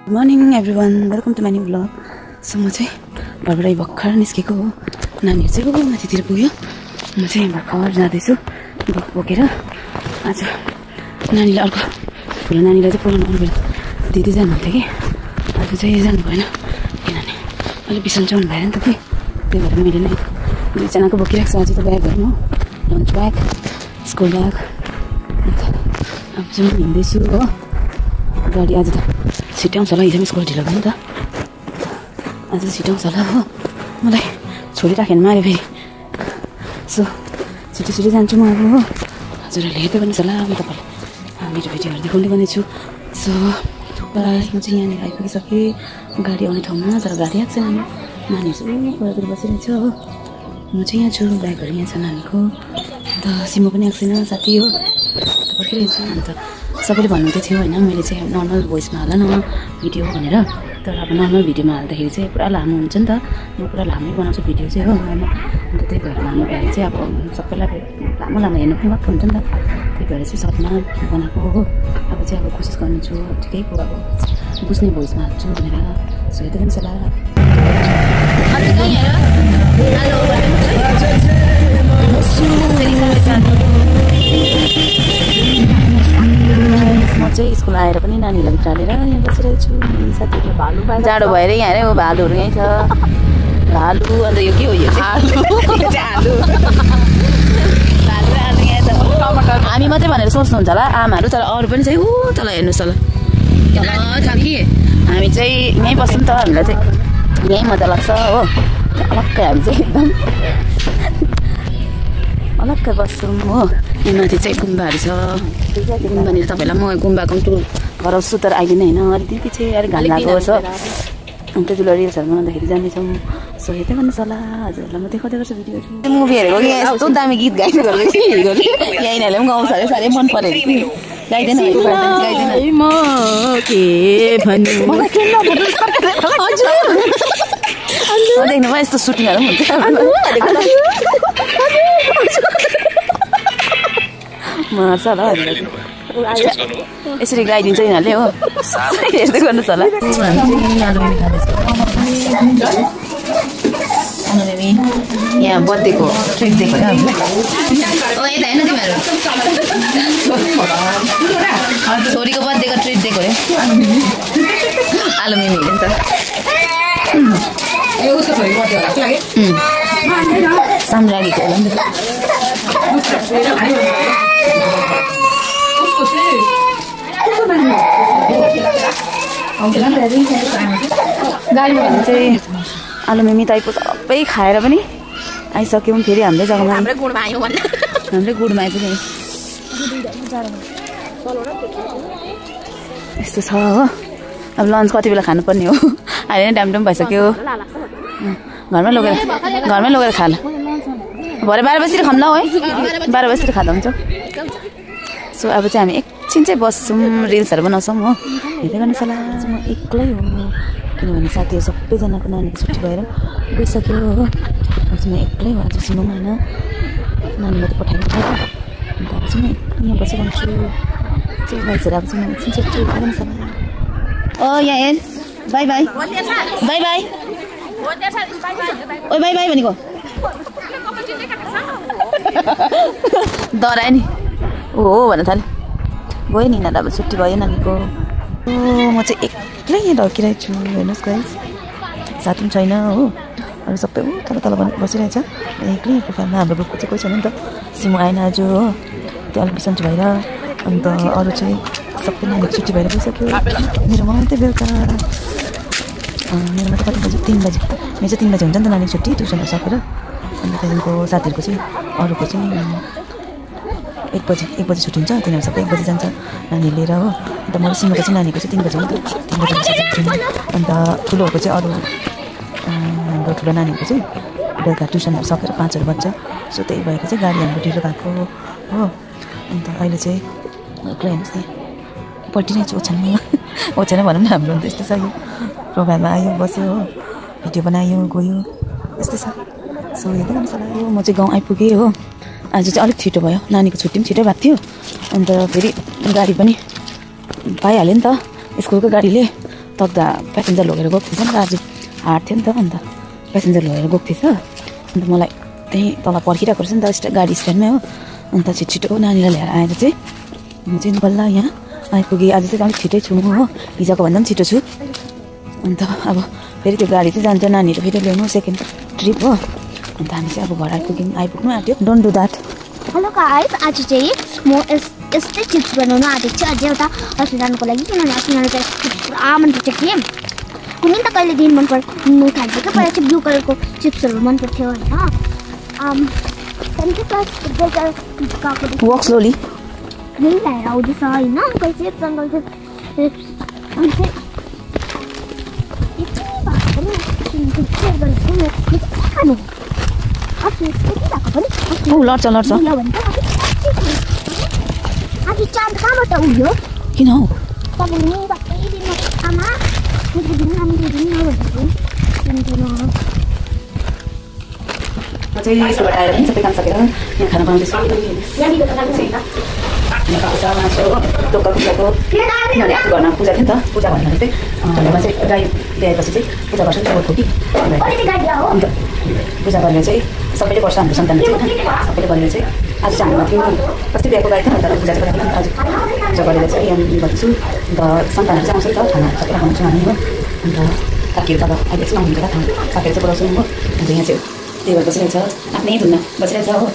Good morning everyone, welcome to my new vlog. So म चाहिँ घरबाट भर्खर निस्केको हो। नानीहरु चाहिँ माथितिर पुग्यो। म चाहिँ भर्खर जाँदैछु बोकेर। आज नानीले अर्को ठुलो नानीलाई चाहिँ पुरानो अरू बेला दिदी जानुहुन्थ्यो कि आज चाहिँ जानु भएन किनभने अलि बिसन्चो हुनु भएर नि त कि त्यही भएर मैले नै दुईजनाको बोकिरहेको छु। आज त ब्यागहरू हो, लन्च ब्याग, स्कुल ब्याग। अब चाहिँ म हिँड्दैछु हो। गाडी आज त छिट्टै आउँछ होला, हिजो स्कुल ढिलो भयो नि त, आज छिट्टै आउँछ होला हो। मलाई छोडिराखेन माऱ्यो फेरि। सो छिटो जान्छु म अब हो। हजुरहरूले हेर्दै गर्नुहोस् होला, म तपाईँलाई मेरो भिडियोहरू देखाउँदै गर्नेछु। सो म चाहिँ यहाँनिर आइपुगिसकेँ गाडी आउने ठाउँमा, तर गाडी आएको छैन। नानीहरू चाहिँ परतिर बसिरहेछ हो। म चाहिँ यहाँ छु, ब्यागहरू यहाँ छ नानीको। अन्त सिमो पनि आएको छैन, साथी हो पर्खिरहेछु। अन्त सबैले भन्नुहुँदै थियो होइन, मैले चाहिँ नर्मल भोइसमा हाल न भिडियो भनेर। तर अब नर्मल भिडियोमा हाल्दाखेरि चाहिँ पुरा लामो हुन्छ नि त, म पुरा लामै बनाउँछु भिडियो चाहिँ हो। अन्त त्यही भएर लामो भएर चाहिँ अब सबैलाई लामो हेर्नु पनि वाक्क हुन्छ नि त, त्यही भएर चाहिँ सर्टमा बनाएको हो। अब चाहिँ अब कोसिस गर्नेछु ठिकैको अब बुझ्ने भोइसमा हाल्छु भनेर। सो हेर्दै पनि सल्लाह म चाहिँ स्कुल आएर पनि नानीलाई भित्र हालेर यहाँ बसिरहेको छु। साथीहरू भालु जाडो भएर यहाँ अरे हो, भालुहरू यहीँ छ। भालु अन्त यो के हो, यो चाहिँ आलु। हामी मात्रै भनेर सोच्नुहुन्छ होला आमाहरू, तर अरू पनि चाहिँ तल हेर्नुहोस् होला, तल छ कि। हामी चाहिँ यहीँ बस्छौँ त, हामीलाई चाहिँ यहीँ मजा लाग्छ हो। अलग्गै हामी चाहिँ एकदम अलग्गै बस्छौँ हो। यहाँ माथि चाहिँ गुम्बाहरू छ। गुम्बानिर तपाईँलाई म गुम्बाको टुर गराउँछु, तर अहिले नै होइन, अलिकति पछि अलिक घाम लागेको छ। अन्त ठुलो रिल्सहरू बनाउँदाखेरि जानेछौँ। सो हेर्दै गर्नुहोस् होला, हजुरहरूलाई म देखाउँदै गर्छु भिडियोहरू। मुभी हेरेको कि यस्तो दामी गीत गाइदिनु गरेको कि यहाँ यिनीहरूले पनि गाउँछ अरे, साह्रै मन पऱ्यो कि गाइदिएन म के भन्नु। देख्नु भयो यस्तो सुटिङहरू पनि हुन्छ मर्छ होला यसरी गाइदिन्छ यिनीहरूले हो। हेर्दै गर्नुहोस् होला। यहाँ बर्थडेको ट्रिट दिएको छोरीको बर्थडेको ट्रिट दिएको अरे आलु मिमीले नि त। साम्राज्ञीको होला नि त। गाडीमा चाहिँ आलु मिमी टाइपको सबै खाएर पनि आइसक्यौँ। फेरि हाम्रै जग्गामा हाम्रै गुडमा आइपुग्यो। यस्तो छ हो। अब लन्च कति बेला खानुपर्ने हो, अहिले नै टाइम भइसक्यो। घरमै लगेर खाला, भरे 12 बजीतिर खाऊँ ल है, 12 बजीतिर खाँदा हुन्छ। सो अब चाहिँ हामी एकछिन चाहिँ बस्छौँ, रिल्सहरू बनाउँछौँ हो। हेर्दै गर्नुहोस् होला। म एक्लै हो किनभने साथीहरू सबैजनाको नानीको छुट्टी भएर गइसक्यो हो। अब चाहिँ म एक्लै हो आज सिमोमा होइन, नानीलाई त पठाएको थियो। अन्त अब चाहिँ म यहाँ बसिरहन्छु। चाहिँ भइसकेर अब चाहिँ म एकछिन चाहिँ हेर्दै गर्नुहोस् होला। यहाँ हेर, by by by by O by by भनेको डरायो नि हो भन्न थाल्यो। गयो नि यिनीहरू, अब छुट्टी भयो नानीको। म चाहिँ एक्लै यहाँ ढल्किरहेको छु। हेर्नुहोस् गाइस, साथी पनि छैन हो। अरू सबै तल बसिरहेछ एक्लै प्रोफाइलमा। हाम्रो ग्रुपको चाहिँ कोही छैन नि त, सिमो आएन आज हो, त्यो अलिक बिसन्चो भएर। अन्त अरू चाहिँ सबै नानीको छुट्टी भएर गइसक्यो। मेरोमा मात्रै बेलुका, मेरोमा त कति बजी, 3 बजी। मेरो चाहिँ 3 बजी हुन्छ नि त नानीको छुट्टी, ट्युसनहरू सकेर। अन्त त्यहाँदेखिको साथीहरूको चाहिँ अरूको चाहिँ 1 बजी छुट्टी हुन्छ। तिनीहरू सबै 1 बजी जान्छ नानी लिएर हो। अन्त मेरो सिमोको चाहिँ नानीको चाहिँ 3 बजी हो नि त, 3 बजी छुट्टी। अन्त ठुलोहरूको चाहिँ अरू हाम्रो ठुलो नानीहरूको चाहिँ बेलुका ट्युसनहरू सकेर 5 बज्छ। सो त्यही भएर चाहिँ गाडी हाम्रो ढिलो भएको हो। अन्त अहिले चाहिँ एक्लै हेर्नुहोस् नि, पट्टि नै छु, ओछ्यान भनौँ न। हाम्रो अन्त यस्तो छ, यो प्रोग्राममा आयो बस्यो हो, भिडियो बनायो गयो, यस्तै छ। सो हेर्दै गर्नुहोस् होला। म चाहिँ गाउँ आइपुगेँ हो। आज चाहिँ अलिक छिटो भयो, नानीको छुट्टी पनि छिटो भएको थियो। अन्त फेरि गाडी पनि पाइहाल्यो नि त स्कुलको गाडीले। तग्दा प्यासेन्जर लगेर गएको थिएछ नि त आज हाट थियो नि त अन्त प्यासेन्जर लगेर गएको थिएछ अन्त मलाई त्यही तल पर्खिरहेको रहेछ नि त गाडी स्ट्यान्डमै हो अन्त छिटो नानीलाई ल्याएर आएर चाहिँ म चाहिँ बल्ल यहाँ आइपुगेँ आज चाहिँ अलिक छिटै छु हो हिजोको भन्दा पनि छिटो छु अन्त अब फेरि त्यो गाडी चाहिँ जान्छ नानीहरू फेरि ल्याउनु सेकेन्ड ट्रिप हो अन्त हामी चाहिँ अब घर आइपुग्नु आँट्यो don't do that hello guys आज चाहिँ म यस्तै चिप्स बनाउनु आँटेको छु अझै एउटा हस्पिटलको लागि किनभने हस्पिटलको चिप्स पुरा मनपर्छ कि कुनै त कहिले दिन मन पर्नु थाल्छ क्या पहिला चाहिँ ब्लू कलरको चिप्सहरू मन पर्थ्यो होइन वक स्लोली यही ल्याएर आउँदैछ होइन अङ्कल चिप्स अङ्कल चिप्स अनि चाहिँ खानु लड्छ आज चाँद कहाँबाट उयो किन हौ तपाईँले निकै दिनमा आमा म चाहिँ स्कुलबाट आएर पनि सबै काम सकेर यहाँ खाना बनाउँदैछु मासु टोक्का कुचाको किनभने आफ्नो घरमा पूजा थियो नि त पूजा भन्नाले चाहिँ घरमा चाहिँ गाई ल्याएपछि चाहिँ पूजा गर्छ नि त कि अन्त पूजा गरेर चाहिँ सबैले गर्छ हाम्रो सन्तानले चाहिँ सबैले गरेर चाहिँ आज चाहिँ हाम्रोमा थियो कति बिहाको गाई थियो अन्त पूजा चाहिँ गरेर आज पूजा गरेर चाहिँ यहाँ गर्छु अन्त सन्तानहरू चाहिँ आउँछ नि त खाना सबैलाई बनाउँछौँ हामी हो अन्त काकीहरू त अब अहिले चाहिँ आउनुहुन्छ काकीहरू चाहिँ बोलाउँछौँ हो अन्त यहाँ चाहिँ त्यही भएर बसिरहेछ आफ्नै धुनमा बसिरहेछ हो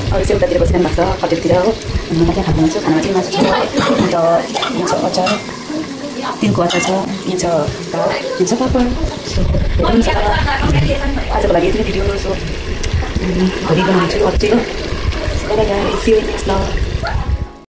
अरू चाहिँ उतातिर बसिरहनु भएको छ कटेलतिर हो अनि म त्यहाँ खानु छु खानामा चाहिँ मासु छ अन्त यहाँ छ अचार तिनको अचार छ यहाँ छ भात यहाँ छ पापड आजको लागि यति नै भिडियो सो भोलि बनाउँछु अझै हो